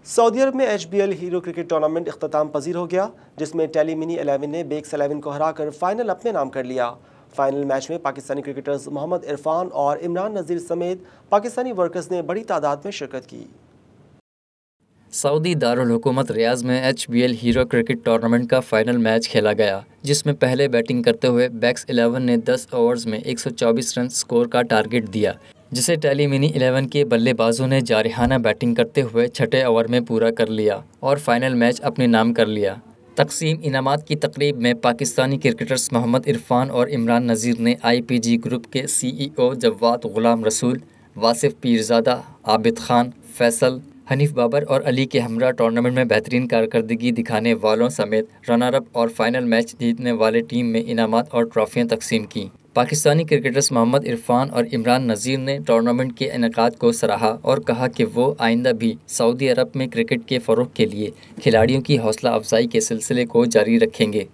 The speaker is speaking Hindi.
सऊदी अरब में HBL हीरो क्रिकेट टूर्नामेंट इख्तिताम पजीर हो गया, जिसमें टेली मिनी 11 ने बेक्स 11 को हराकर फाइनल अपने नाम कर लिया। फाइनल मैच में पाकिस्तानी क्रिकेटर्स मोहम्मद इरफान और इमरान नज़ीर समेत पाकिस्तानी वर्कर्स ने बड़ी तादाद में शिरकत की। सऊदी दारुल हुकूमत रियाज में HBL हीरो क्रिकेट टूर्नामेंट का फाइनल मैच खेला गया, जिसमें पहले बैटिंग करते हुए बेक्स 11 ने 10 ओवर्स में 124 रन स्कोर का टारगेट दिया, जिसे टेली मिनी 11 के बल्लेबाजों ने जारहाना बैटिंग करते हुए छठे ओवर में पूरा कर लिया और फाइनल मैच अपने नाम कर लिया। तकसीम इनामात की तकरीब में पाकिस्तानी क्रिकेटर्स मोहम्मद इरफान और इमरान नज़ीर ने IPG ग्रुप के CEO जवाद गुलाम रसूल, वासिफ पीरज़ादा, आबिद खान, फैसल, हनीफ बाबर और अली के हमरा टूर्नामेंट में बेहतरीन कारकर्दगी दिखाने वालों समेत रनर अप और फाइनल मैच जीतने वाले टीम में इनामात और ट्रॉफियां तकसीम की। पाकिस्तानी क्रिकेटर्स मोहम्मद इरफान और इमरान नज़ीर ने टूर्नामेंट के इनेकाद को सराहा और कहा कि वो आइंदा भी सऊदी अरब में क्रिकेट के फ़रोग़ के लिए खिलाड़ियों की हौसला अफजाई के सिलसिले को जारी रखेंगे।